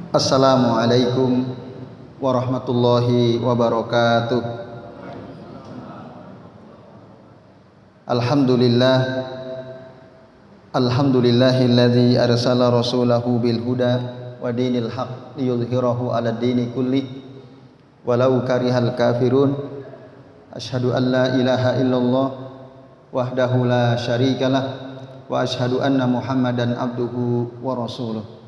Assalamualaikum warahmatullahi wabarakatuh. Alhamdulillahilladzi arsala rasulahu bil huda wa dinil haq liyudhhirahu 'alad dini kulli walau karihal kafirun. Asyhadu an la ilaha illallah wahdahu la syarikalah wa asyhadu anna Muhammadan abduhu wa rasuluh.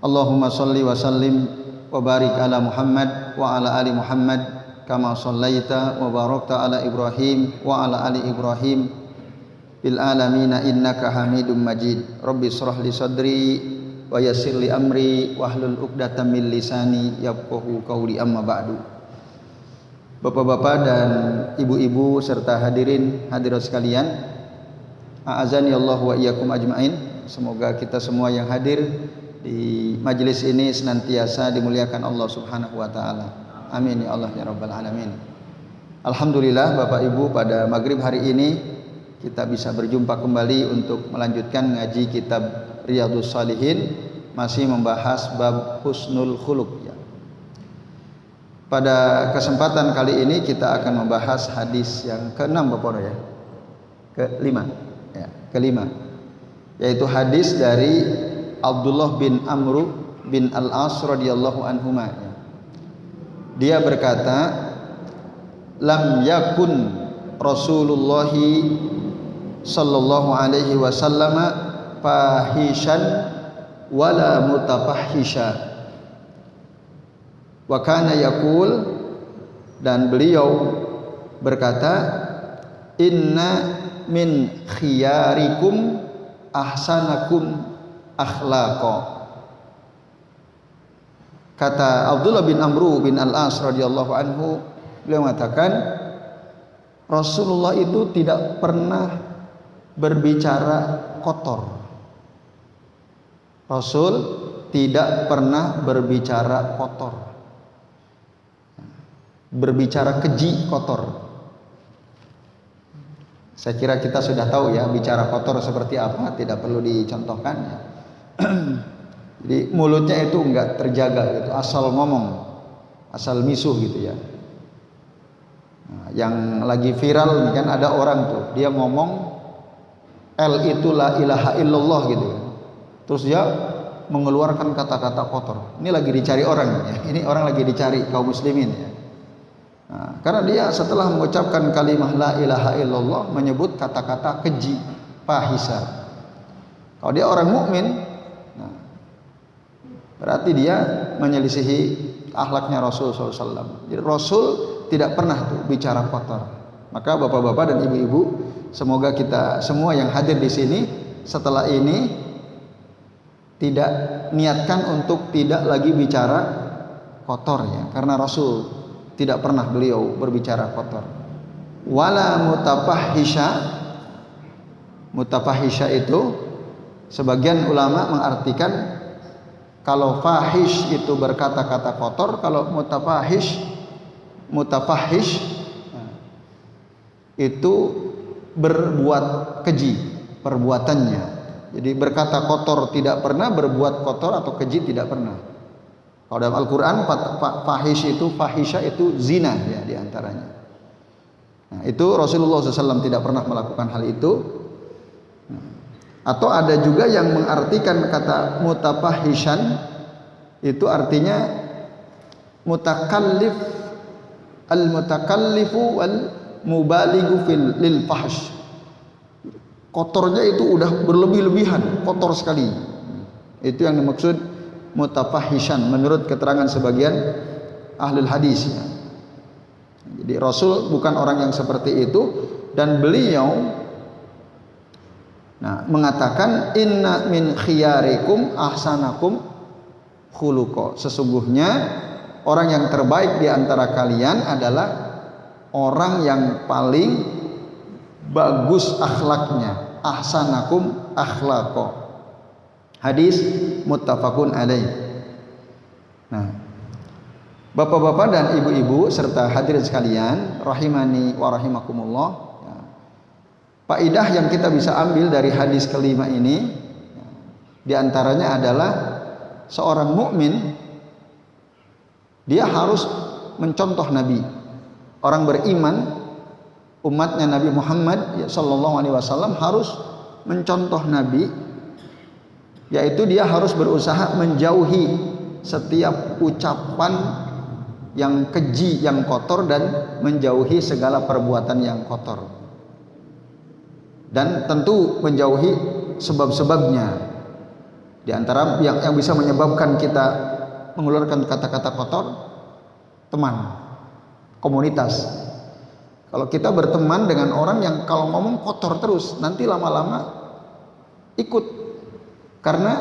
Allahumma salli wa sallim wa barik ala Muhammad wa ala ali Muhammad kama sallaita wa barakta ala Ibrahim wa ala ali Ibrahim bil alamina innaka Hamidum Majid. Rabbi shrah li sadri wa yassir li amri wahlul 'uqdatam min lisani yafqahu qawli, amma ba'du. Bapak-bapak dan ibu-ibu serta hadirat sekalian, a'azani Allah wa iyyakum ajmain. Semoga kita semua yang hadir di majelis ini senantiasa dimuliakan Allah Subhanahu wa taala. Amin ya Allah ya rabbal alamin. Alhamdulillah Bapak Ibu, pada maghrib hari ini kita bisa berjumpa kembali untuk melanjutkan ngaji kitab Riyadhus Shalihin, masih membahas bab husnul khuluq ya. Pada kesempatan kali ini kita akan membahas hadis yang ke-6 Bapak ya. Kelima ya, kelima. Yaitu hadis dari Abdullah bin Amr bin Al-As radhiyallahu anhuma. Dia berkata, lam yakun Rasulullah sallallahu alaihi wasallam fahishan wala mutafahisha. Wa kana yaqul, dan beliau berkata, inna min khiyarikum ahsanakum akhlaqa. Kata Abdullah bin Amr bin Al-As radhiyallahu anhu, beliau mengatakan Rasulullah itu tidak pernah berbicara kotor. Rasul tidak pernah berbicara kotor, berbicara keji, kotor. Saya kira kita sudah tahu ya bicara kotor seperti apa, tidak perlu dicontohkan ya. Jadi mulutnya itu enggak terjaga gitu, asal ngomong, asal misuh gitu ya. Nah, yang lagi viral ini kan ada orang tuh, dia ngomong L itu la ilaha illallah gitu ya. Terus dia mengeluarkan kata-kata kotor. Ini lagi dicari orang ya. Ini orang lagi dicari kaum muslimin ya. Nah, karena dia setelah mengucapkan kalimah la ilaha illallah menyebut kata-kata keji, fahisa. Kalau dia orang mukmin, nah, berarti dia menyelisihi akhlaknya Rasul SAW. Jadi Rasul tidak pernah tuh bicara kotor. Maka bapak-bapak dan ibu-ibu, semoga kita semua yang hadir di sini setelah ini tidak niatkan untuk tidak lagi bicara kotor ya, karena Rasul tidak pernah beliau berbicara kotor. Wala mutafahisha. Mutafahisha itu sebagian ulama mengartikan kalau fahish itu berkata-kata kotor, kalau mutafahish itu berbuat keji perbuatannya. Jadi berkata kotor tidak pernah, berbuat kotor atau keji tidak pernah. Kalau dalam Al-Quran fahisha itu zina ya diantaranya. Nah, itu Rasulullah SAW tidak pernah melakukan hal itu. Atau ada juga yang mengartikan kata mutafahishan itu artinya mutakallif, al-mutakallifu wal mubalighu lil fahsh. Kotornya itu udah berlebih-lebihan, kotor sekali. Itu yang dimaksud mutafahishan menurut keterangan sebagian ahlul hadis ya. Jadi Rasul bukan orang yang seperti itu, dan beliau mengatakan inna min khiyarikum ahsanakum khuluqa. Sesungguhnya orang yang terbaik di antara kalian adalah orang yang paling bagus akhlaknya. Ahsanakum akhlaqa. Hadis muttafaqun alaih. Nah, bapak-bapak dan ibu-ibu serta hadirin sekalian rahimani wa rahimakumullah, faidah yang kita bisa ambil dari hadis kelima ini diantaranya adalah seorang mukmin dia harus mencontoh Nabi. Orang beriman, umatnya Nabi Muhammad sallallahu alaihi wasallam harus mencontoh Nabi, yaitu dia harus berusaha menjauhi setiap ucapan yang keji, yang kotor, dan menjauhi segala perbuatan yang kotor. Dan tentu menjauhi sebab-sebabnya. Di antara yang bisa menyebabkan kita mengeluarkan kata-kata kotor, teman, komunitas. Kalau kita berteman dengan orang yang kalau ngomong kotor terus, nanti lama-lama ikut. Karena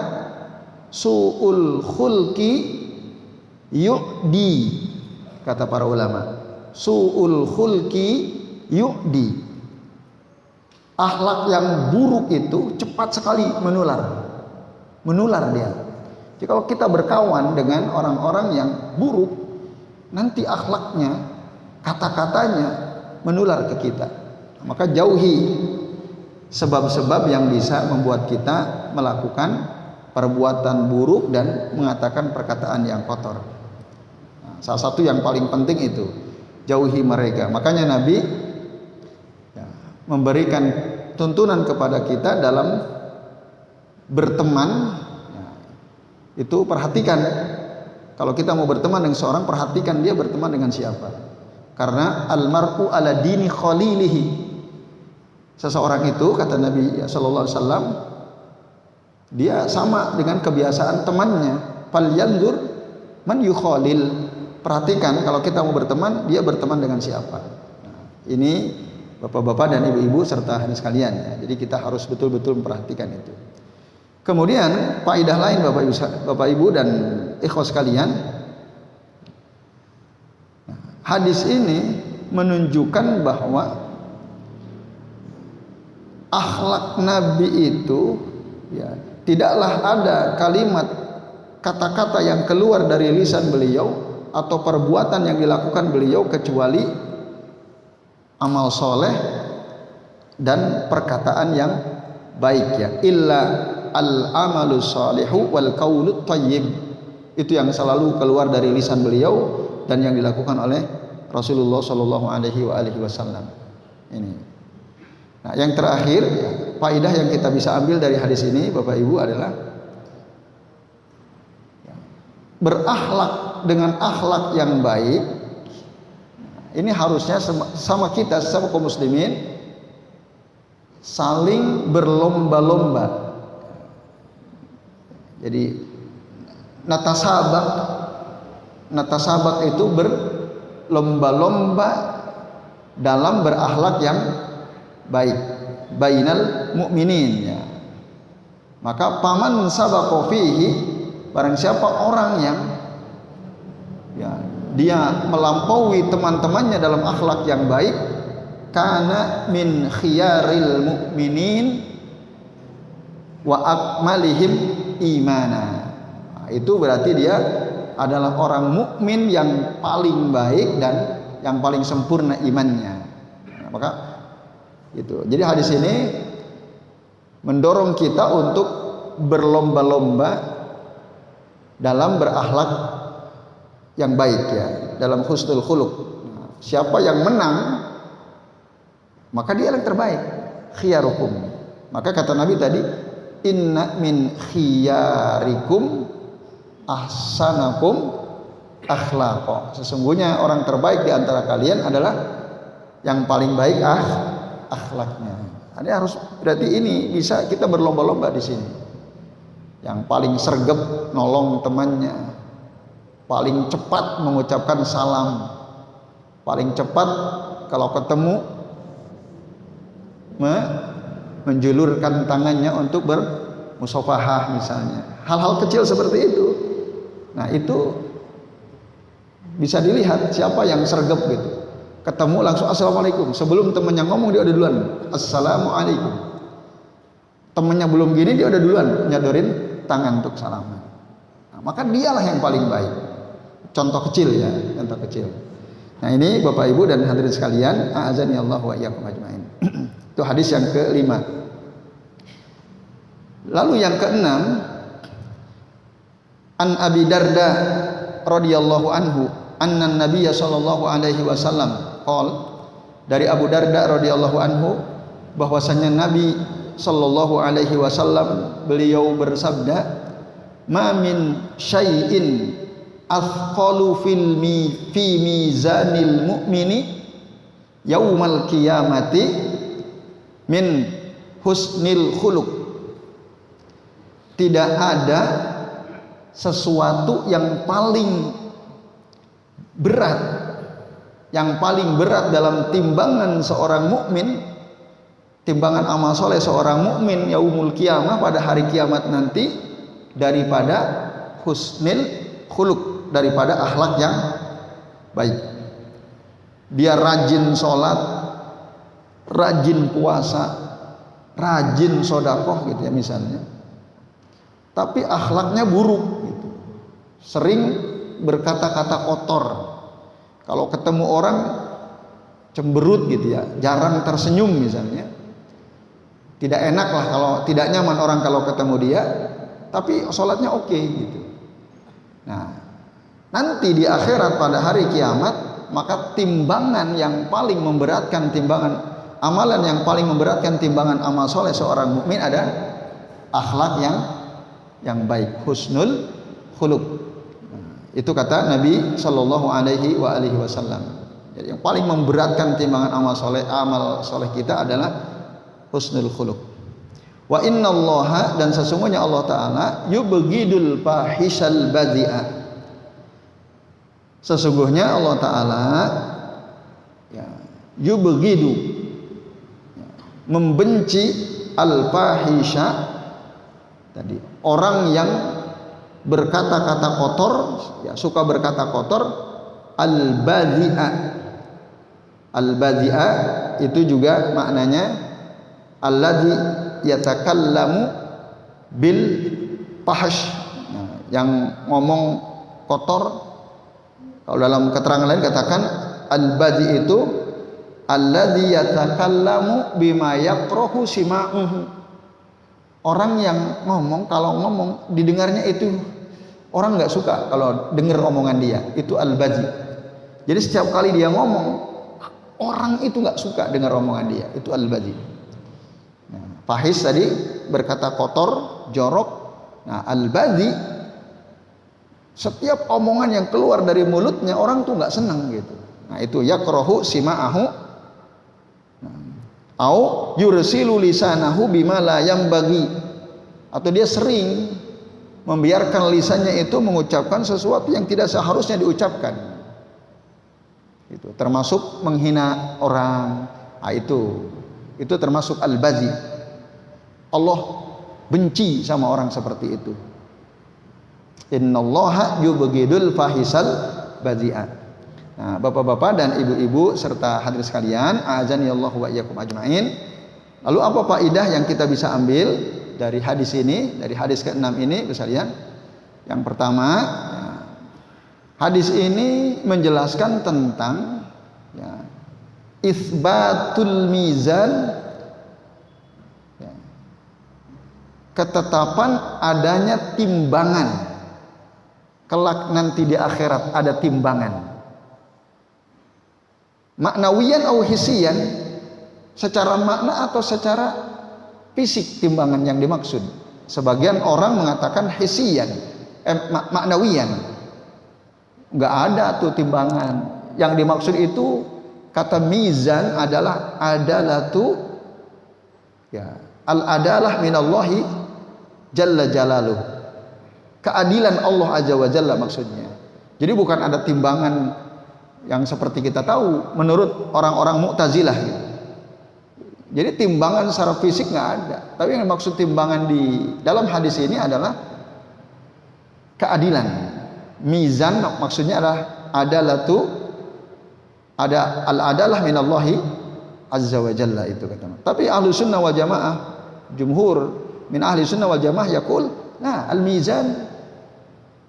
su'ul khulqi yu'di, kata para ulama. Su'ul khulqi yu'di. Akhlak yang buruk itu cepat sekali menular dia. Jadi kalau kita berkawan dengan orang-orang yang buruk, nanti akhlaknya, kata-katanya menular ke kita. Maka jauhi sebab-sebab yang bisa membuat kita melakukan perbuatan buruk dan mengatakan perkataan yang kotor. Nah, salah satu yang paling penting itu, jauhi mereka. Makanya Nabi memberikan tuntunan kepada kita dalam berteman. Itu perhatikan, kalau kita mau berteman dengan seorang, perhatikan dia berteman dengan siapa. Karena almar'u ala dini khalilihi. Seseorang itu, kata Nabi sallallahu alaihi wasallam, dia sama dengan kebiasaan temannya. Falyanzur man yukhalil. Perhatikan kalau kita mau berteman, dia berteman dengan siapa. Nah, ini Bapak-bapak dan ibu-ibu serta hadirin sekalian ya. Jadi kita harus betul-betul memperhatikan itu. Kemudian faedah lain Bapak Ibu dan ikhwas sekalian, hadis ini menunjukkan bahwa akhlak Nabi itu ya, tidaklah ada kalimat kata-kata yang keluar dari lisan beliau atau perbuatan yang dilakukan beliau kecuali amal soleh dan perkataan yang baik ya. Illa al-amalu salihu wal qawlu thayyib. Itu yang selalu keluar dari lisan beliau dan yang dilakukan oleh Rasulullah sallallahu alaihi wasallam. Ini. Nah, yang terakhir, faedah yang kita bisa ambil dari hadis ini Bapak Ibu adalah berakhlak dengan akhlak yang baik. Ini harusnya sama kita, sama kaum muslimin, saling berlomba-lomba. Jadi natasabak itu berlomba-lomba dalam berakhlak yang baik bainal mukminin ya. Maka paman sabaqa fihi, barang siapa orang yang ya dia melampaui teman-temannya dalam akhlak yang baik, kana min khiyaril mukminin wa akmalihim imana. Nah, itu berarti dia adalah orang mukmin yang paling baik dan yang paling sempurna imannya. Nah, maka itu. Jadi hadis ini mendorong kita untuk berlomba-lomba dalam berakhlak yang baik ya, dalam husnul khuluq. Nah, siapa yang menang maka dia yang terbaik, khiyarukum. Maka kata Nabi tadi, inna min khiyarikum ahsanakum akhlaqa. Sesungguhnya orang terbaik di antara kalian adalah yang paling baik akhlaknya. Ini harus, berarti ini bisa kita berlomba-lomba di sini. Yang paling sergap nolong temannya, paling cepat mengucapkan salam, paling cepat kalau ketemu menjulurkan tangannya untuk bermusafahah misalnya. Hal-hal kecil seperti itu. Nah, itu bisa dilihat siapa yang sergap gitu. Ketemu langsung assalamualaikum. Sebelum temannya ngomong dia udah duluan assalamualaikum. Temannya belum gini dia udah duluan nyodorin tangan untuk salaman. Nah, maka dialah yang paling baik. Contoh kecil ya, contoh kecil. Nah, ini Bapak Ibu dan hadirin sekalian, a'azani Allah wa iyyakum ajmain. Itu hadis yang kelima. Lalu yang keenam, An Abi Darda radhiyallahu anhu anna Nabiy sallallahu alaihi wasallam dari Abu Darda radhiyallahu anhu bahwasanya Nabi sallallahu alaihi wasallam beliau bersabda, ma min syai'in athqalu fi mizanil mu'mini yaumal qiyamati min husnil khuluq. Tidak ada sesuatu yang paling berat dalam timbangan seorang mukmin, timbangan amal soleh seorang mukmin yaumul qiyamah pada hari kiamat nanti, daripada husnil khuluq, daripada akhlak yang baik. Dia rajin sholat, rajin puasa, rajin sodakoh gitu ya misalnya, tapi akhlaknya buruk gitu. Sering berkata-kata kotor, kalau ketemu orang cemberut gitu ya, jarang tersenyum misalnya. Tidak enak lah, kalau tidak nyaman orang kalau ketemu dia, tapi sholatnya oke gitu. Nah, nanti di akhirat pada hari kiamat, maka timbangan yang paling memberatkan, timbangan amalan yang paling memberatkan timbangan amal soleh seorang mukmin ada akhlak yang baik, husnul khuluq. Itu kata Nabi Shallallahu Alaihi Wasallam. Jadi yang paling memberatkan timbangan amal soleh kita adalah husnul khuluq. Wa innallaha, dan sesungguhnya Allah Ta'ala yubghidul fahishal badhi'a. Sesungguhnya Allah Ta'ala ya, yubghidu, membenci al-fahisha tadi, orang yang berkata-kata kotor, ya, suka berkata kotor, al-badhi'a. Al-badhi'a itu juga maknanya alladzi yatakallamu bil fahash, nah, yang ngomong kotor. Kalau dalam keterangan lain katakan al-badhi itu alladzi yatakallamu bima yakrahu sima'uhu. Orang yang ngomong, kalau ngomong didengarnya itu orang nggak suka kalau dengar omongan dia, itu al-badhi. Jadi setiap kali dia ngomong, orang itu nggak suka dengar omongan dia, itu al-badhi. Nah, fahish tadi berkata kotor, jorok. Nah, al-badhi, setiap omongan yang keluar dari mulutnya orang tuh nggak senang gitu. Nah, itu yakrahu sima'ahu, au yursilu lisanahu bima la yambagi, atau dia sering membiarkan lisannya itu mengucapkan sesuatu yang tidak seharusnya diucapkan. Itu termasuk menghina orang. Nah, itu termasuk al-badhi. Allah benci sama orang seperti itu. Innallaha yubghidul fahisal badhi'a. Nah, bapak-bapak dan ibu-ibu serta hadirin sekalian, a'azanillahu wa iyyakum ajmain. Lalu apa faedah yang kita bisa ambil dari hadis ini, dari hadis ke-6 ini, sekalian? Yang pertama, ya, hadis ini menjelaskan tentang ya, itsbatul mizan, ya, ketetapan adanya timbangan. Kelak nanti di akhirat ada timbangan. Maknawiyan atau hisian, secara makna atau secara fisik timbangan yang dimaksud. Sebagian orang mengatakan hisian, maknawiyan. Enggak ada tuh timbangan. Yang dimaksud itu kata mizan adalah tuh ya, al-adalah minallahi jalla jalaluh. Keadilan Allah Azza wa Jalla maksudnya. Jadi bukan ada timbangan yang seperti kita tahu menurut orang-orang Mu'tazilah gitu. Jadi timbangan secara fisik nggak ada. Tapi yang dimaksud timbangan di dalam hadis ini adalah keadilan. Mizan maksudnya adalah al-adalah minallahi azza wa jalla, itu kata. Tapi ahlu sunnah wal jamaah, jumhur min ahli sunnah wal jamaah yaqul, nah al-mizan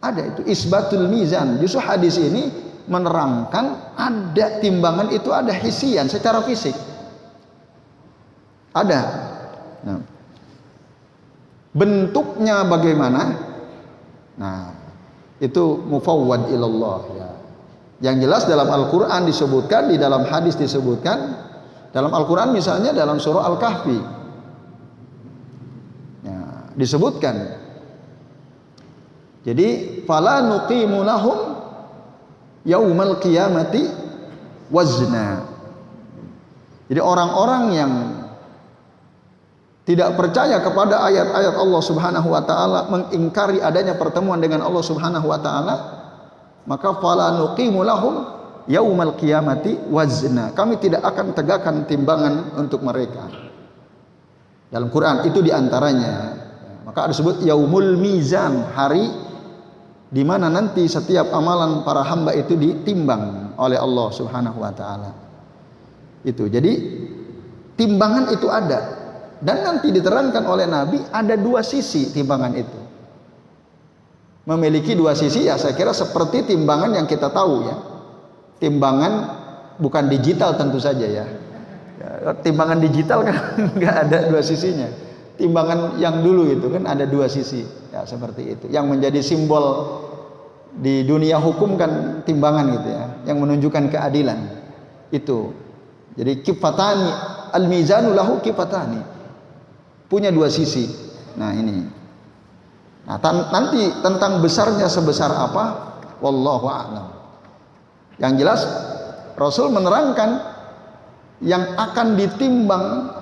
ada, itu isbatul mizan. Justru hadis ini menerangkan ada timbangan, itu ada hisian secara fisik. Ada. Nah, bentuknya bagaimana? Nah, Itu mufawwad ilallah ya. Yang jelas dalam Al-Qur'an disebutkan, di dalam hadis disebutkan, dalam Al-Qur'an misalnya dalam surah Al-Kahfi ya, disebutkan. Jadi fala nuqimu lahum yaumal qiyamati wazna. Jadi orang-orang yang tidak percaya kepada ayat-ayat Allah Subhanahu wa taala, mengingkari adanya pertemuan dengan Allah Subhanahu wa taala, maka fala nuqimu lahum yaumal qiyamati wazna. Kami tidak akan tegakkan timbangan untuk mereka. Dalam Quran itu diantaranya. Maka disebut yaumul mizan, hari di mana nanti setiap amalan para hamba itu ditimbang oleh Allah Subhanahu wa taala. Itu. Jadi timbangan itu ada. Dan nanti diterangkan oleh Nabi ada dua sisi timbangan itu. Memiliki dua sisi ya, saya kira seperti timbangan yang kita tahu ya. Timbangan bukan digital tentu saja ya. Timbangan digital kan nggak ada dua sisinya. Timbangan yang dulu itu kan ada dua sisi ya, seperti itu. Yang menjadi simbol di dunia hukum kan timbangan gitu ya, yang menunjukkan keadilan itu. Jadi kifatani, al-mizanu lahu kifatani, punya dua sisi. Nah ini. Nah nanti tentang besarnya sebesar apa, wallahu a'lam. Yang jelas Rasul menerangkan yang akan ditimbang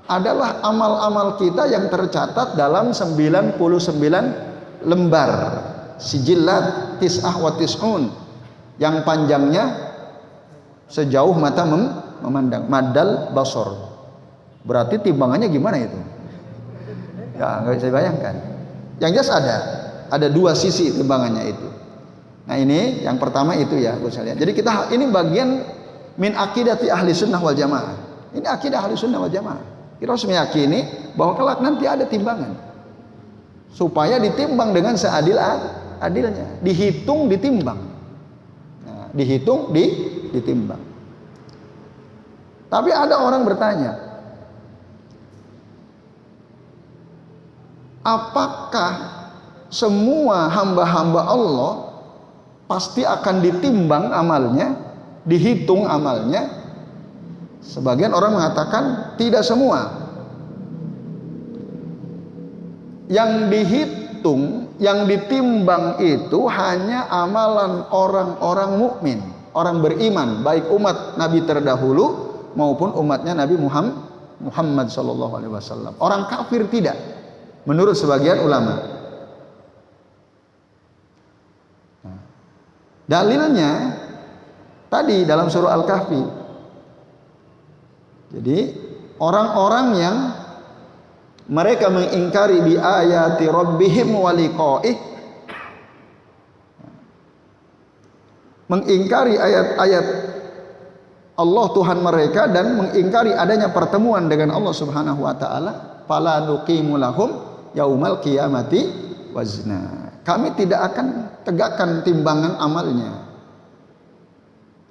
adalah amal-amal kita yang tercatat dalam 99 lembar sijillat tis'ah wa tis'un, yang panjangnya sejauh mata memandang, madal basor. Berarti timbangannya gimana itu? Ya nggak bisa bayangkan. Yang jelas ada dua sisi timbangannya itu. Nah ini yang pertama itu ya Gus sekalian. Jadi kita ini bagian min akidati ahli sunnah wal jamaah. Ini akidah ahli sunnah wal jamaah. Kita harus meyakini bahwa kelak nanti ada timbangan, supaya ditimbang dengan seadil-adilnya, dihitung, ditimbang. Nah, dihitung, ditimbang. Tapi ada orang bertanya, apakah semua hamba-hamba Allah pasti akan ditimbang amalnya, dihitung amalnya? Sebagian orang mengatakan tidak semua. Yang dihitung, yang ditimbang itu hanya amalan orang-orang mukmin, orang beriman, baik umat Nabi terdahulu maupun umatnya Nabi Muhammad sallallahu alaihi wasallam. Orang kafir tidak, menurut sebagian ulama. Dalilnya tadi dalam surah Al-Kahfi. Jadi orang-orang yang mereka mengingkari bi ayati rabbihim wa liqa'ih, mengingkari ayat-ayat Allah Tuhan mereka dan mengingkari adanya pertemuan dengan Allah Subhanahu wa taala, fala nuqimu lahum yaumal qiyamati wazna. Kami tidak akan tegakkan timbangan amalnya.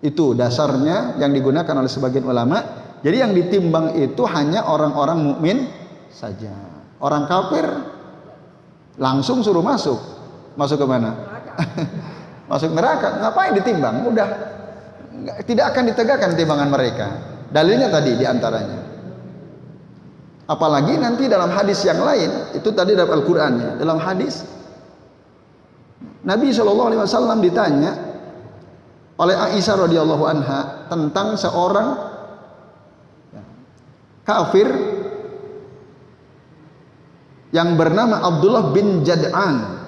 Itu dasarnya yang digunakan oleh sebagian ulama. Jadi yang ditimbang itu hanya orang-orang mukmin saja. Orang kafir langsung suruh masuk. Masuk ke mana? Masuk neraka. Ngapain ditimbang? Udah tidak akan ditegakkan timbangan mereka. Dalilnya tadi diantaranya. Apalagi nanti dalam hadis yang lain, itu tadi dalam Al-Qur'an ya. Dalam hadis Nabi SAW ditanya oleh Aisyah radhiyallahu anha tentang seorang kafir yang bernama Abdullah bin Jad'an.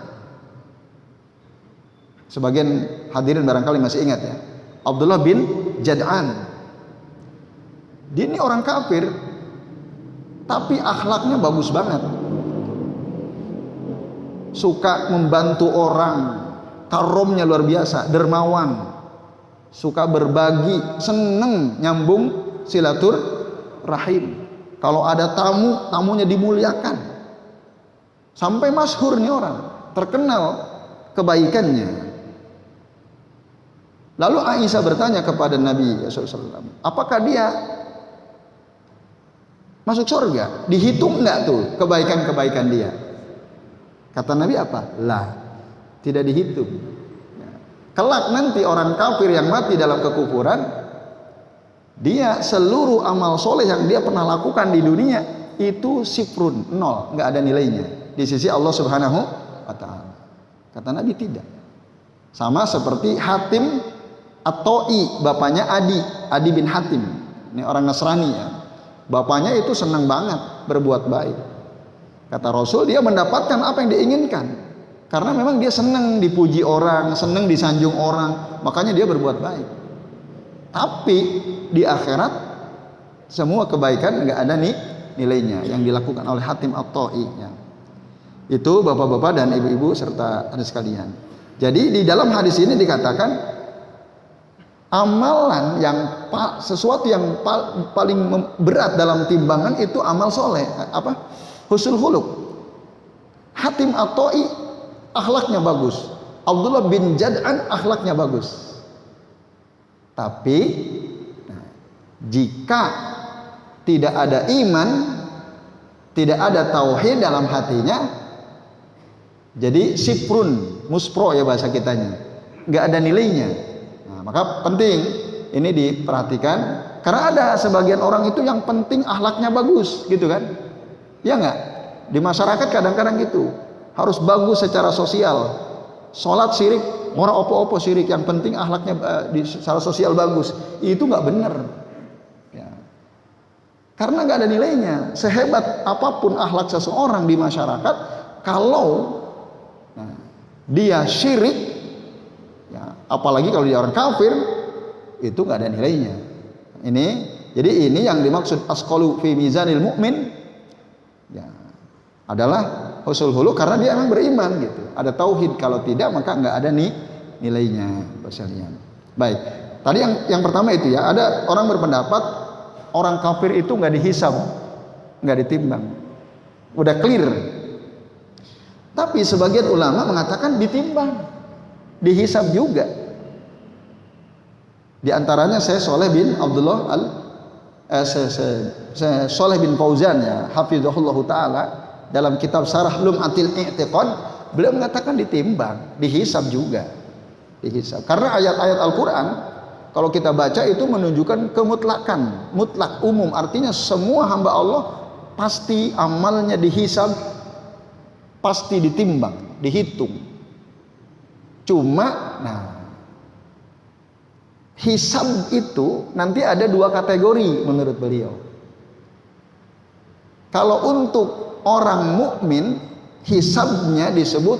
Sebagian hadirin barangkali masih ingat ya, Abdullah bin Jad'an. Dia ini orang kafir, tapi akhlaknya bagus banget. Suka membantu orang, karomnya luar biasa, dermawan, suka berbagi, seneng nyambung silaturahim. Kalau ada tamu, tamunya dimuliakan. Sampai masyhur nih orang, terkenal kebaikannya. Lalu Aisyah bertanya kepada Nabi SAW, apakah dia masuk surga? Dihitung enggak tuh kebaikan-kebaikan dia? Kata Nabi apa? Lah, tidak dihitung. Kelak nanti orang kafir yang mati dalam kekufuran, dia seluruh amal soleh yang dia pernah lakukan di dunia itu sifrun, nol, nggak ada nilainya di sisi Allah Subhanahu wa Ta'ala. Kata Nabi tidak. Sama seperti Hatim At-Ta'i, bapaknya Adi bin Hatim. Ini orang Nasrani ya. Bapaknya itu senang banget berbuat baik. Kata Rasul, dia mendapatkan apa yang diinginkan. Karena memang dia senang dipuji orang, senang disanjung orang, makanya dia berbuat baik. Tapi di akhirat semua kebaikan nggak ada nih nilainya yang dilakukan oleh Hatim At-Ta'i ya. Itu bapak-bapak dan ibu-ibu serta adik sekalian. Jadi di dalam hadis ini dikatakan amalan yang sesuatu yang paling berat dalam timbangan itu amal soleh, apa? Husnul khuluq. Hatim At-Ta'i akhlaknya bagus. Abdullah bin Jad'an akhlaknya bagus. Tapi jika tidak ada iman, tidak ada tauhid dalam hatinya, jadi sifrun, muspro ya bahasa kitanya, nggak ada nilainya. Nah, maka penting ini diperhatikan, karena ada sebagian orang itu yang penting akhlaknya bagus, gitu kan? Ya nggak? Di masyarakat kadang-kadang gitu, harus bagus secara sosial. Sholat sirik, orang opo-opo sirik, yang penting akhlaknya secara sosial bagus. Itu nggak benar. Ya. Karena nggak ada nilainya. Sehebat apapun akhlak seseorang di masyarakat, kalau dia syirik, ya, apalagi kalau dia orang kafir, itu nggak ada nilainya. Jadi ini yang dimaksud asqalu fi mizanil mu'min, ya, adalah husnul khuluq, karena dia memang beriman gitu. Ada tauhid, kalau tidak maka nggak ada nih nilainya, sekalian. Baik. Tadi yang pertama itu ya, ada orang berpendapat orang kafir itu nggak dihisab, nggak ditimbang. Udah clear. Tapi sebagian ulama mengatakan ditimbang, dihisab juga. Di antaranya saya Soleh bin Abdullah Soleh bin Fauzan ya, hafizahullah taala, dalam kitab Syarah Lum'atil I'tiqad, beliau mengatakan ditimbang, dihisab juga. Dihisab. Karena ayat-ayat Al-Qur'an kalau kita baca itu menunjukkan kemutlakan, mutlak umum, artinya semua hamba Allah pasti amalnya dihisab, pasti ditimbang, dihitung. Cuma hisab itu nanti ada dua kategori menurut beliau. Kalau untuk orang mukmin, hisabnya disebut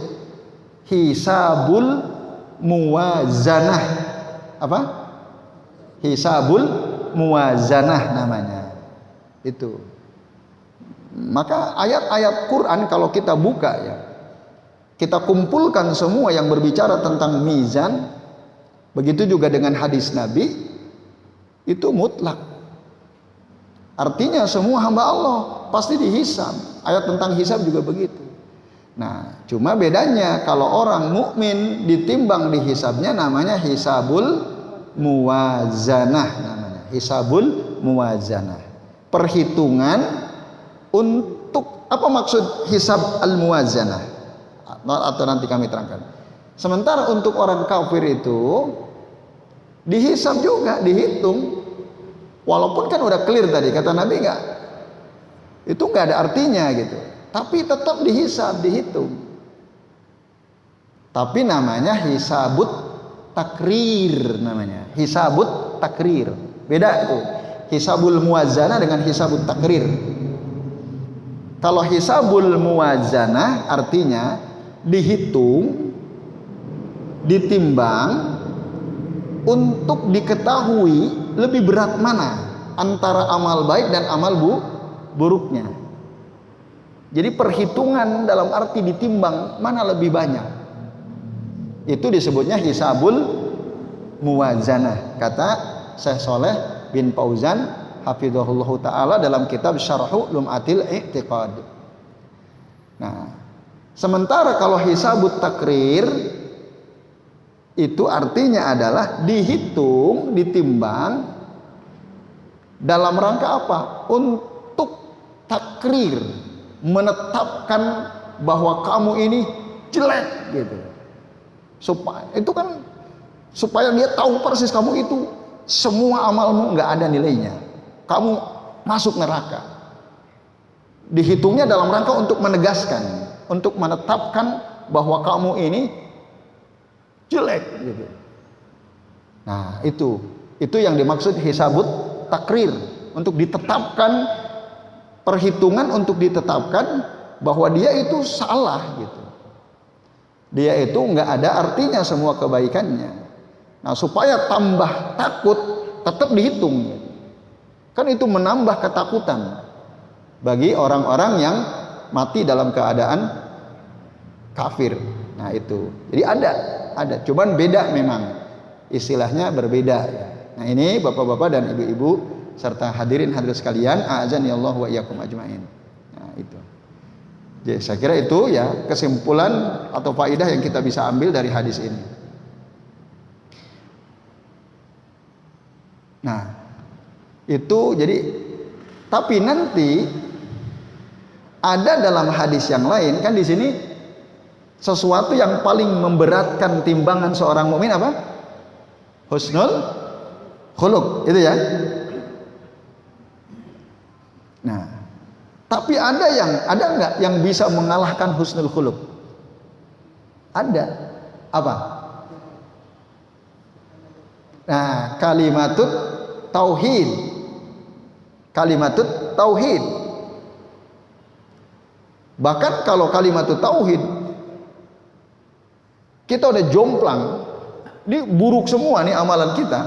hisabul muwazanah. Apa? Hisabul muwazanah namanya. Itu. Maka ayat-ayat Quran kalau kita buka ya, kita kumpulkan semua yang berbicara tentang mizan, begitu juga dengan hadis Nabi, itu mutlak. Artinya semua hamba Allah pasti dihisab. Ayat tentang hisab juga begitu. Nah, cuma bedanya kalau orang mukmin ditimbang dihisabnya namanya hisabul muwazanah namanya. Hisabul muwazanah. Perhitungan untuk apa maksud hisab al-muwazanah? Atau nanti kami terangkan. Sementara untuk orang kafir itu dihisab juga, dihitung. Walaupun kan udah clear tadi kata Nabi itu nggak ada artinya gitu, tapi tetap dihisab, dihitung. Tapi namanya hisabut takrir namanya, hisabut takrir. Beda itu, hisabul muwazanah dengan hisabut takrir. Kalau hisabul muwazanah artinya dihitung, ditimbang untuk diketahui lebih berat mana antara amal baik dan amal buruknya. Jadi perhitungan dalam arti ditimbang mana lebih banyak, itu disebutnya hisabul muwazanah, kata Syekh Soleh bin Fauzan hafizahullah ta'ala dalam kitab Syarhu Lum'atil I'tiqad. Nah, sementara kalau hisabut takrir itu artinya adalah dihitung, ditimbang dalam rangka apa? Untuk takrir, menetapkan bahwa kamu ini jelek gitu. Supaya dia tahu persis kamu itu semua amalmu nggak ada nilainya, kamu masuk neraka. Dihitungnya dalam rangka untuk menegaskan, untuk menetapkan bahwa kamu ini jelek gitu. Nah, itu yang dimaksud hisabut takrir, untuk ditetapkan perhitungan, untuk ditetapkan bahwa dia itu salah gitu. Dia itu nggak ada artinya semua kebaikannya. Nah, supaya tambah takut tetap dihitung. Kan itu menambah ketakutan bagi orang-orang yang mati dalam keadaan kafir. Nah, itu. Jadi ada, cuman beda memang. Istilahnya berbeda ya. Nah, ini Bapak-bapak dan Ibu-ibu serta hadirin hadirat sekalian, a'azani Allah wa iyyakum ajmain. Nah, itu. Jadi saya kira itu ya kesimpulan atau faidah yang kita bisa ambil dari hadis ini. Nah, itu jadi, tapi nanti ada dalam hadis yang lain kan, di sini sesuatu yang paling memberatkan timbangan seorang mukmin apa? Husnul khuluq, itu ya. Nah, tapi ada nggak yang bisa mengalahkan husnul khuluq? Ada. Apa? Nah, kalimatut tauhid. Kalimatut tauhid. Bahkan kalau kalimatut tauhid kita udah jomplang, ini buruk semua nih amalan kita.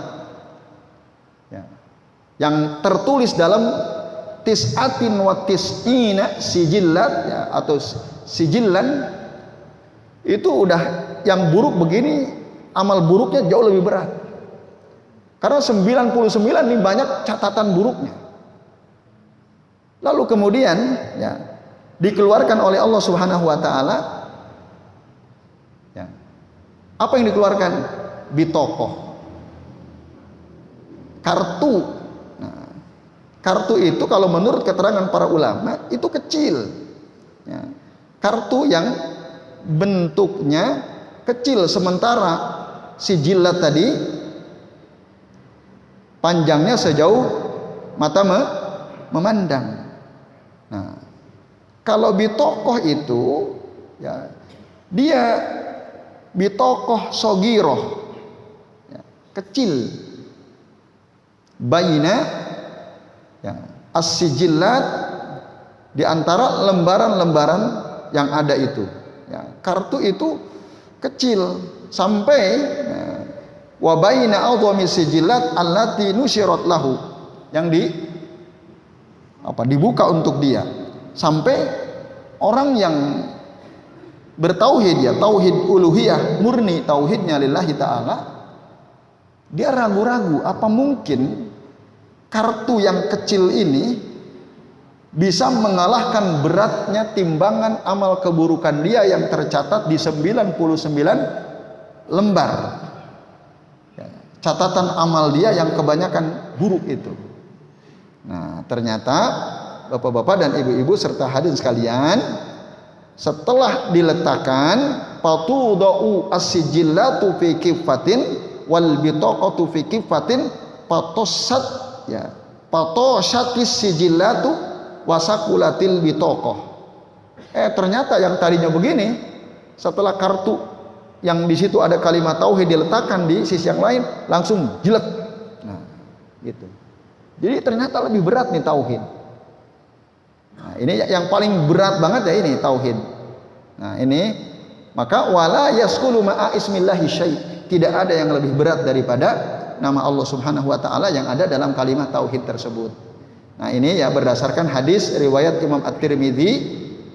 Ya. Yang tertulis dalam tis'atin wa tis'ina sijillat ya, atau sijillan, itu udah yang buruk begini, amal buruknya jauh lebih berat. Karena 99 ini banyak catatan buruknya. Lalu kemudian ya dikeluarkan oleh Allah Subhanahu wa taala, ya. Apa yang dikeluarkan? Bitokoh, kartu. Nah, kartu itu kalau menurut keterangan para ulama itu kecil, ya. Kartu yang bentuknya kecil, sementara sijillat tadi panjangnya sejauh mata memandang. Nah, kalau bitokoh itu ya dia bitokoh sogiroh, ya, kecil, baina ya, as-sijillat, di antara lembaran-lembaran yang ada itu ya, kartu itu kecil sampai ya, wa baina awdhami sijillat allati nusyirat lahu, yang dibuka untuk dia, sampai orang yang bertauhid ya, tauhid uluhiyah murni, tauhidnya lillahi ta'ala, dia ragu-ragu apa mungkin kartu yang kecil ini bisa mengalahkan beratnya timbangan amal keburukan dia yang tercatat di 99 lembar ya, catatan amal dia yang kebanyakan buruk itu. Nah, ternyata Bapak-bapak dan Ibu-ibu serta hadirin sekalian, setelah diletakkan patudau as-sijillatu fi kifatin wal bitaqatu fi kifatin patosat ya, patoshatis sijillatu wasakulatil bitaqah. Ternyata yang tadinya begini, setelah kartu yang di situ ada kalimat tauhid diletakkan di sisi yang lain, langsung jelek. Nah, gitu. Jadi ternyata lebih berat nih tauhid. Nah, ini yang paling berat banget ya, ini tauhid. Nah, ini maka wala yaskulu ma'a ismillahi syai', tidak ada yang lebih berat daripada nama Allah Subhanahu wa taala yang ada dalam kalimat tauhid tersebut. Nah, ini ya berdasarkan hadis riwayat Imam At-Tirmidzi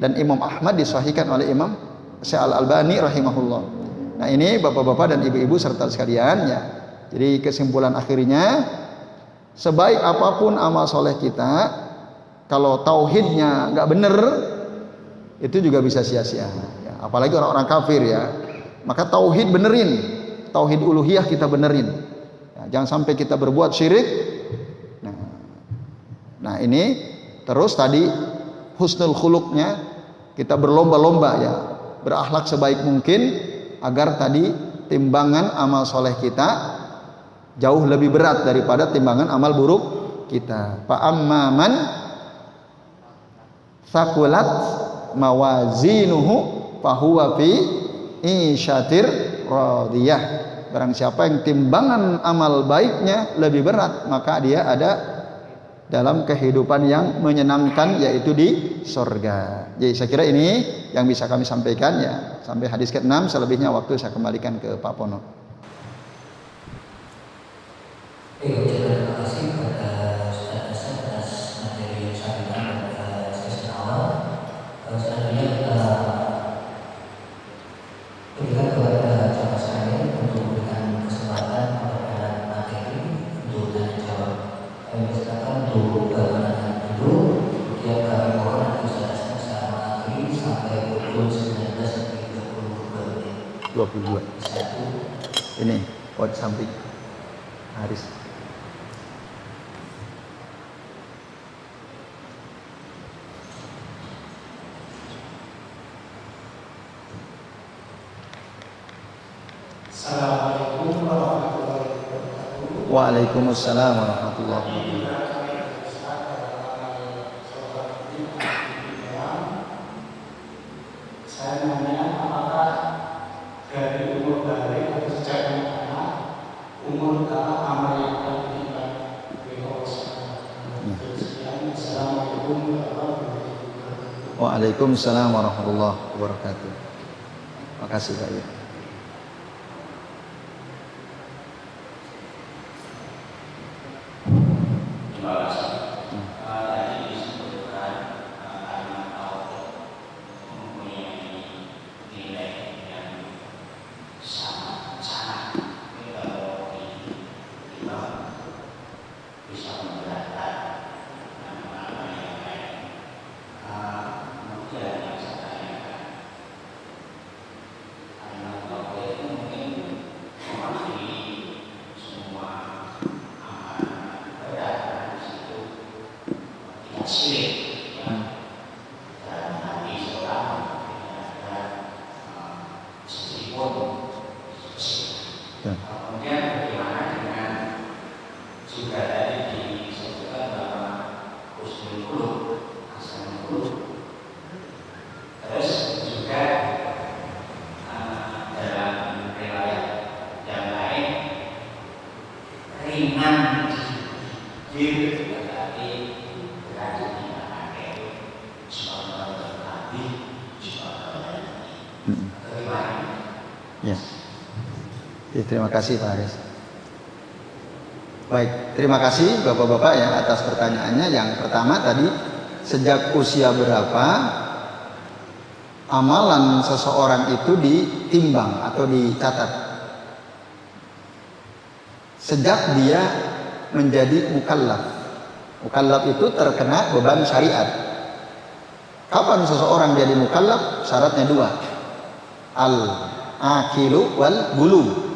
dan Imam Ahmad, disahihkan oleh Imam Syekh Al-Albani rahimahullah. Nah, ini Bapak-bapak dan Ibu-ibu serta sekalian ya. Jadi kesimpulan akhirnya, sebaik apapun amal soleh kita, kalau tauhidnya nggak bener, itu juga bisa sia-sia ya, apalagi orang-orang kafir ya. Maka tauhid benerin, tauhid uluhiyah kita benerin ya, jangan sampai kita berbuat syirik. Nah, ini terus tadi husnul khuluqnya, kita berlomba-lomba ya, berakhlak sebaik mungkin agar tadi timbangan amal soleh kita jauh lebih berat daripada timbangan amal buruk kita. Fa amman thaqulat mawazinuhu fahuwa fi isyatir radiyah. Barang siapa yang timbangan amal baiknya lebih berat, maka dia ada dalam kehidupan yang menyenangkan, yaitu di surga. Jadi saya kira ini yang bisa kami sampaikan ya, sampai hadis ke-6, selebihnya waktu saya kembalikan ke Pak Pono. Terima kasih kepada Ustaz Hasan atas materi yang sampaikan pada sesi awal. Selanjutnya kita berikan kepada jamaah sekalian untuk memberikan kesempatan kepada materi untuk tanya jawab. Kami persilakan untuk bertanya dulu. Kemudian kami mohon nanti Ustaz Hasan secara mengakhiri sampai pukul 19.32. 22. Ini pot samping Haris. Assalamualaikum warahmatullahi wabarakatuh. Waalaikumsalam warahmatullahi wabarakatuh. Saya nanya, apakah dari umur balik atau sejak anak-anak umur berapa amal yang akan ditimbang oleh Allah SWT? Assalamualaikum warahmatullahi wabarakatuh. Waalaikumsalam warahmatullahi wabarakatuh. Makasih Pak ya. Kemudian bagaimana dengan juga tadi disebutkan bahwa husnul khuluq, hasanul khuluq. Terus juga dalam riwayat yang lain ringan diri berarti berarti tidak pakai subhanallah nabi subhanallah. Bagaimana? Ya. Ya, terima kasih Pak Haris. Baik, terima kasih Bapak-bapak ya atas pertanyaannya. Yang pertama tadi, sejak usia berapa amalan seseorang itu ditimbang atau dicatat? Sejak dia menjadi mukallaf. Mukallaf itu terkena beban syariat. Kapan seseorang jadi mukallaf? Syaratnya dua. Al-aqilu wal bulugh.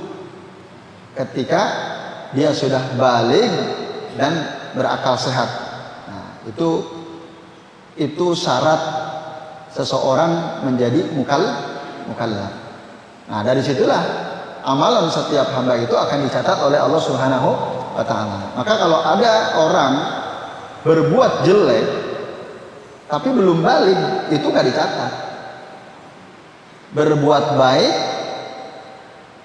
Ketika dia sudah baligh dan berakal sehat. Nah, itu syarat seseorang menjadi mukallaf. Nah, dari situlah amalan setiap hamba itu akan dicatat oleh Allah Subhanahu wa taala. Maka kalau ada orang berbuat jelek tapi belum baligh, itu enggak dicatat. Berbuat baik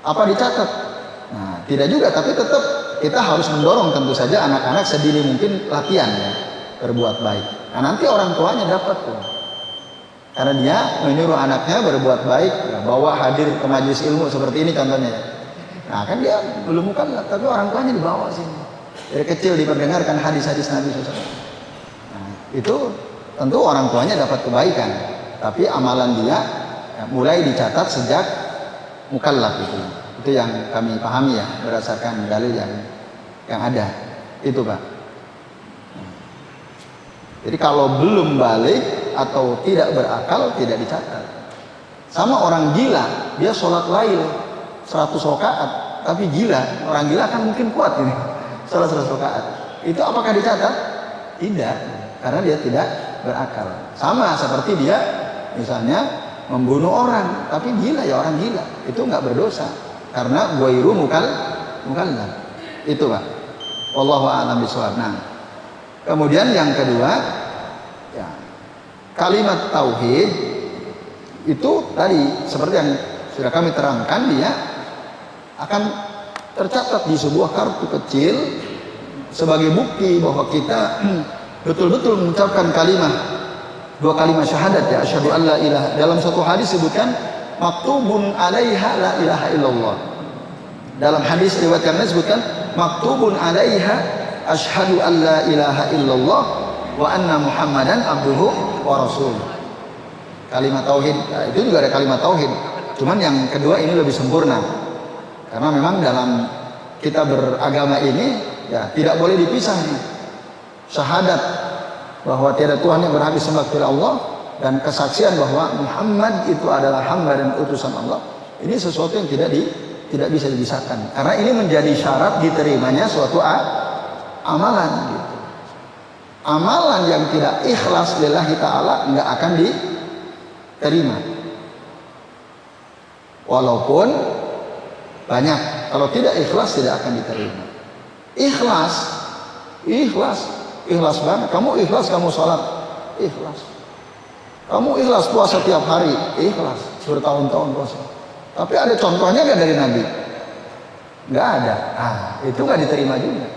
apa dicatat? Nah, tidak juga, tapi tetap kita harus mendorong tentu saja anak-anak sedini mungkin latihan ya, berbuat baik. Nah, nanti orang tuanya dapat tuh. Karena dia menyuruh anaknya berbuat baik, ya, bawa hadir ke majelis ilmu seperti ini contohnya. Nah, kan dia belum mukallaf, tapi orang tuanya dibawa sini. Dari kecil diperdengarkan hadis-hadis Nabi SAW. Nah, itu tentu orang tuanya dapat kebaikan, tapi amalan dia ya, mulai dicatat sejak mukallaf itu. Itu yang kami pahami ya berdasarkan dalil yang ada itu Pak. Jadi kalau belum balik atau tidak berakal tidak dicatat. Sama orang gila, dia sholat lail 100 rakaat tapi gila. Orang gila kan mungkin kuat ini sholat 100 rakaat. Itu apakah dicatat? Tidak, karena dia tidak berakal. Sama seperti dia misalnya membunuh orang tapi gila, ya orang gila itu nggak berdosa karena ghairu mukallaf. Itu Pak. Wallahu a'lam bishawab. Nah, kemudian yang kedua, ya, kalimat tauhid itu tadi seperti yang sudah kami terangkan, dia akan tercatat di sebuah kartu kecil sebagai bukti bahwa kita betul-betul mengucapkan dua kalimat syahadat, ya, asyhadu an la ilaha. Dalam satu hadis sebutkan maktubun 'alaiha la ilaha illallah. Dalam hadis riwayat yang lain sebutkan maktubun 'alaiha asyhadu an la ilaha illallah wa anna muhammadan abduhu wa rasuluh. Kalimat tauhid, nah, itu juga ada kalimat tauhid. Cuman yang kedua ini lebih sempurna. Karena memang dalam kita beragama ini, ya, tidak boleh dipisah nih. Syahadat bahwa tiada Tuhan yang berhak disembah kecuali Allah dan kesaksian bahwa Muhammad itu adalah hamba dan utusan Allah. Ini sesuatu yang tidak bisa dipisahkan. Karena ini menjadi syarat diterimanya suatu amalan gitu. Amalan yang tidak ikhlas lillahi ta'ala enggak akan diterima. Walaupun banyak, kalau tidak ikhlas tidak akan diterima. Ikhlas banget. Kamu ikhlas, kamu sholat, ikhlas. Kamu ikhlas puasa tiap hari, ikhlas bertahun-tahun puasa. Tapi ada contohnya nggak dari Nabi? Nggak ada. Itu nggak diterima juga.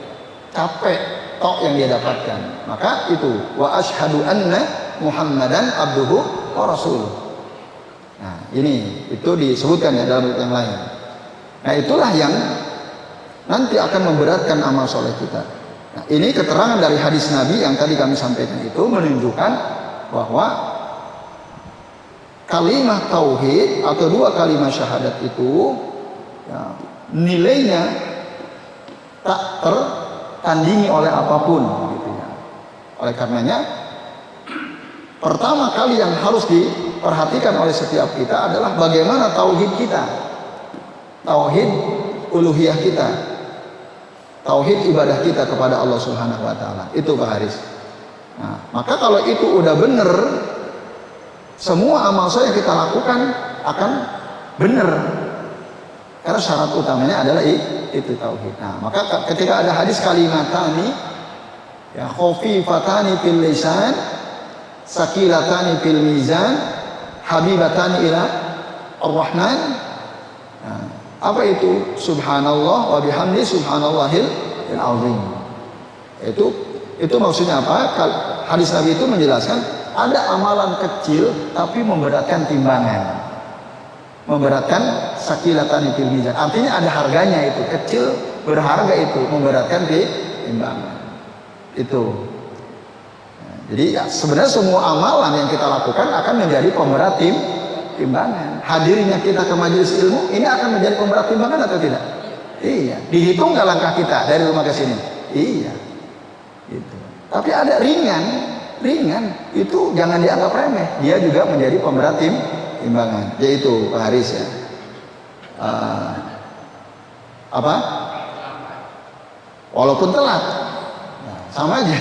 Capek tok yang dia dapatkan. Maka itu wa asyhadu anna Muhammadan abduhu wa rasuluh. Nah, itu disebutkan ya dalam yang lain. Nah, itulah yang nanti akan memberatkan amal soleh kita. Nah, ini keterangan dari hadis Nabi yang tadi kami sampaikan itu menunjukkan bahwa kalimat tauhid atau dua kalimat syahadat itu, ya, nilainya tak tertandingi oleh apapun gitu ya. Oleh karenanya pertama kali yang harus diperhatikan oleh setiap kita adalah bagaimana tauhid kita, tauhid uluhiyah kita, tauhid ibadah kita kepada Allah Subhanahu wa taala. Itu Pak Haris. Nah, maka kalau itu udah benar, semua amal soleh yang kita lakukan akan benar. Karena syarat utamanya adalah itu tauhid. Nah, maka ketika ada hadis kalimatani, ya, khafifatani fil lisan, sakilatani fil mizan, habibatani ila ar-rahman. Nah, apa itu? Subhanallah wa bihamdi subhanallahil azim. Itu maksudnya apa? Hadis Nabi itu menjelaskan ada amalan kecil tapi memberatkan timbangan. Memberatkan sakilatan fil mizan. Artinya ada harganya itu, kecil berharga itu, memberatkan timbangan. Itu. Nah, jadi ya, sebenarnya semua amalan yang kita lakukan akan menjadi pemberat timbangan. Hadirnya kita ke majelis ilmu ini akan menjadi pemberat timbangan atau tidak? Iya. Dihitung nggak langkah kita dari rumah ke sini? Iya. Itu. Tapi ada ringan itu jangan dianggap remeh. Dia juga menjadi pemberat timbangan. Yaitu Pak Haris ya. Apa? Walaupun telat, nah, sama aja.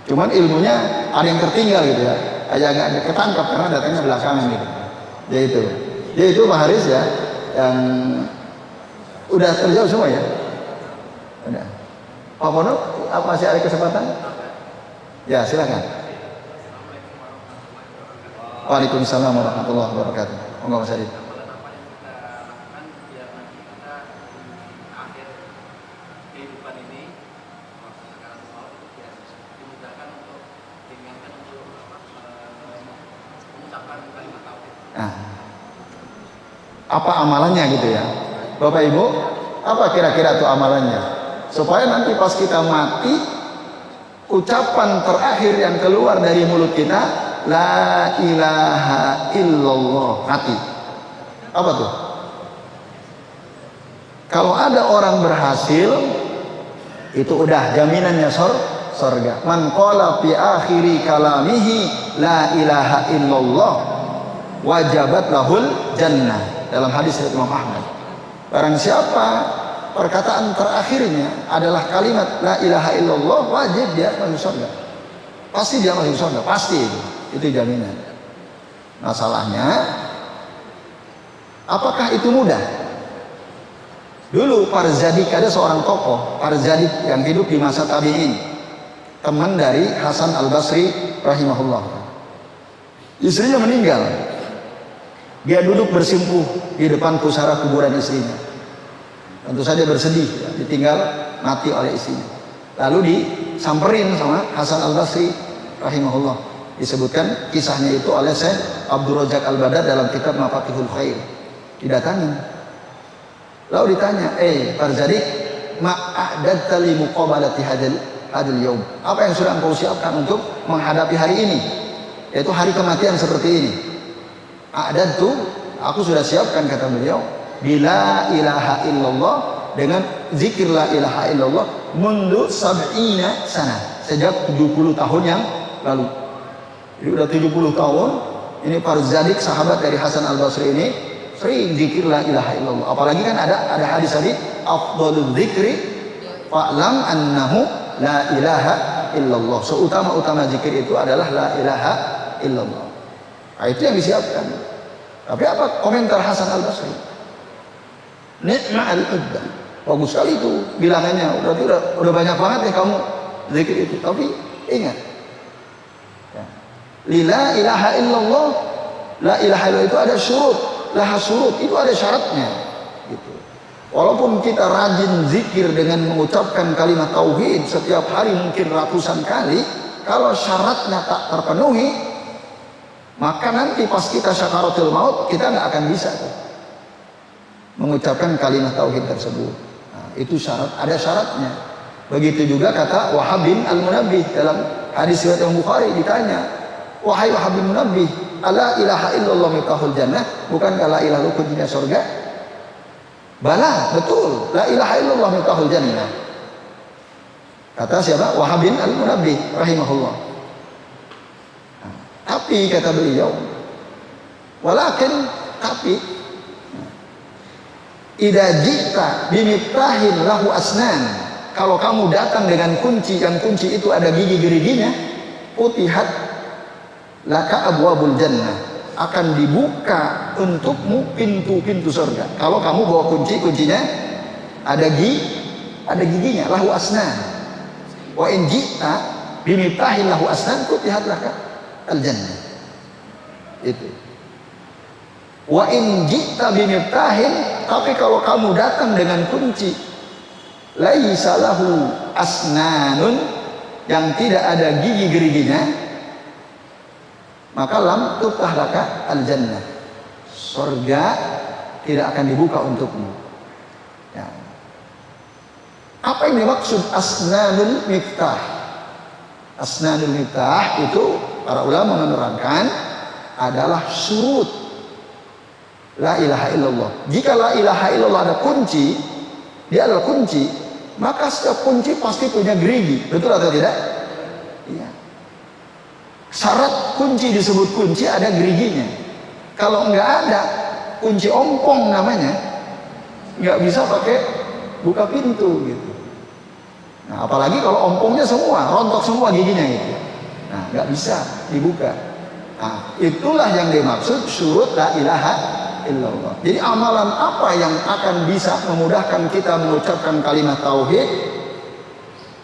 Cuman ilmunya ada yang tertinggal gitu ya. Agak ketangkap karena datangnya belakangan gitu. Yaitu Pak Haris ya, yang udah terjauh semua ya. Udah. Pak Pono, apa masih ada kesempatan? Ya, silakan. Waalaikumsalam warahmatullahi wabarakatuh. Enggak Mas Adit. Nah, apa amalannya gitu ya, Bapak Ibu? Apa kira-kira tuh amalannya? Supaya nanti pas kita mati, ucapan terakhir yang keluar dari mulut kita, la ilaha illallah, mati. Apa tuh? Kalau ada orang berhasil, itu udah jaminannya surga. Man qala fi akhiri kalamihi la ilaha illallah wajabat lahul jannah. Dalam hadis dari Imam Ahmad, barang siapa perkataan terakhirnya adalah kalimat la ilaha illallah, wajib dia masuk surga. Pasti dia masuk surga, pasti itu jaminan. Masalahnya, apakah itu mudah? Dulu Parzadik, ada seorang tokoh Parzadik yang hidup di masa tabi'in, teman dari Hasan al-Basri rahimahullah. Istrinya meninggal, dia duduk bersimpuh di depan pusara kuburan istrinya. Tentu saja bersedih ya, ditinggal mati oleh istrinya. Lalu disamperin sama Hasan al-Basri rahimahullah. Disebutkan kisahnya itu oleh Syekh Abdul Razak Al-Badar dalam kitab Mafatihul Khair. Didatangi, lalu ditanya, Parzadik, ma'adadta li muqabalati hadal yaum. Apa yang sudah engkau siapkan untuk menghadapi hari ini, yaitu hari kematian seperti ini? A'dadtu, aku sudah siapkan, kata beliau, bila ilaha illallah, dengan zikir la ilaha illallah, mundu sab'ina sana, sejak 70 tahun yang lalu. Jadi udah 70 tahun ini Parzadik, sahabat dari Hasan al-Basri ini, sering zikir la ilaha illallah. Apalagi kan ada hadis tadi, afdhalul dzikri fa'lam annahu la ilaha illallah. Seutama-utama zikir itu adalah la ilaha illallah. Nah, itu yang disiapkan. Tapi apa komentar Hasan al-Basri? Ni'ma'al udda. Bagus sekali itu bilangannya. Berarti udah banyak banget ya kamu zikir itu. Tapi ingat, ya, la ilaha illallah, la ilaha illallah itu ada syurut. Laha surut, itu ada syaratnya gitu. Walaupun kita rajin zikir dengan mengucapkan kalimat tauhid setiap hari mungkin ratusan kali, kalau syaratnya tak terpenuhi, maka nanti pas kita syakaratul maut, kita nggak akan bisa tuh mengucapkan kalimat tauhid tersebut. Nah, itu syarat, ada syaratnya. Begitu juga kata Wahab bin Al-Munabbih dalam hadis riwayat Bukhari, ditanya, wahai Wahab bin Munabbih, ala ilaha illallah miftahul jannah, bukan la ilaha kuncinya surga? Bala, betul, la ilaha illallah miftahul jannah. Kata siapa? Wahab bin Al-Munabbih rahimahullah. Nah, tapi kata beliau, walakin, tapi idza jita bimiftahin lahu asnan, kalau kamu datang dengan kunci yang kunci itu ada gigi-geriginya, utihat laka abwabul jannah, akan dibuka untukmu pintu-pintu surga. Kalau kamu bawa kunci, kuncinya ada giginya, lahu asnan. Wa in ji'ta bimiftahin lahu asnan, futihat laka al jannah. Itu. Wa in ji'ta bimiftahin, tapi kalau kamu datang dengan kunci laisa lahu asnanun, yang tidak ada gigi geriginya, maka lam tuftah laka al jannah, surga tidak akan dibuka untukmu. Ya. Apa yang dimaksud asnanul miftah? Asnanul miftah itu para ulama menerangkan adalah syurut la ilaha illallah. Jika la ilaha illallah ada kunci, dia adalah kunci, maka setiap kunci pasti punya gerigi, betul atau tidak? Iya. Syarat kunci disebut kunci ada geriginya. Kalau nggak ada, kunci ompong namanya, nggak bisa pakai buka pintu gitu. Nah, apalagi kalau ompongnya semua rontok semua giginya gitu, nah nggak bisa dibuka. Nah, itulah yang dimaksud syurut la ilaha illallah. Jadi amalan apa yang akan bisa memudahkan kita mengucapkan kalimat tauhid?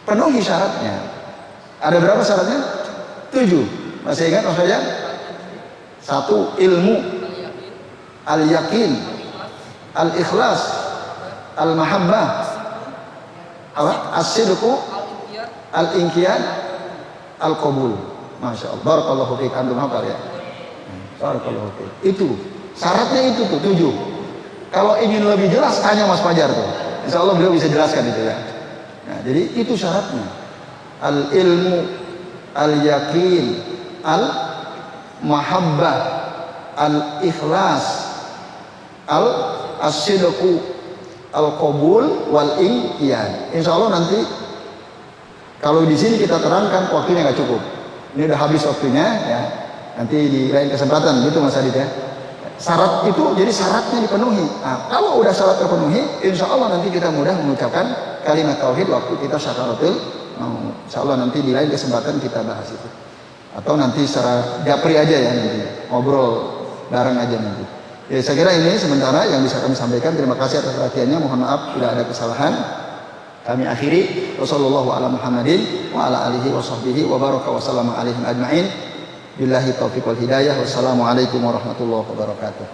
Penuhi syaratnya. Ada berapa syaratnya? 7. Masih ingat Mas Fajar? 1. Ilmu, al-yakin, al-ikhlas, al-mahabbah, as-sidqu, al-inqiyad, al-qabul. Masya Allah. Barakallahu fiik. Antum hafal ya? Barakallahu fiik. Itu syaratnya itu tuh 7. Kalau ingin lebih jelas tanya Mas Fajar tuh. Insya Allah beliau bisa jelaskan itu ya. Nah, jadi itu syaratnya. Al-ilmu, al-yakin, al-mahabbah, al-ikhlas, al-sidqu, al-qabul, wal-inqiyad. Insya Allah nanti kalau di sini kita terangkan, waktunya nggak cukup. Ini udah habis waktunya ya. Nanti di lain kesempatan gitu Mas Adit ya. Syarat itu jadi syaratnya dipenuhi. Nah, kalau udah syarat terpenuhi, insya Allah nanti kita mudah mengucapkan kalimat tauhid waktu kita syakaratul maut. Insya Allah nanti di lain kesempatan kita bahas itu. Atau nanti secara japri aja ya, nanti ngobrol bareng aja nanti. Ya, saya kira ini sementara yang bisa kami sampaikan. Terima kasih atas perhatiannya. Mohon maaf bila ada kesalahan. Kami akhiri. Wassallallahu ala Muhammadin wa ala alihi wa sahbihi wa baraka wa sallama alaihim ajma'in. Billahi taufiq wal hidayah. Wassalamualaikum warahmatullahi wabarakatuh.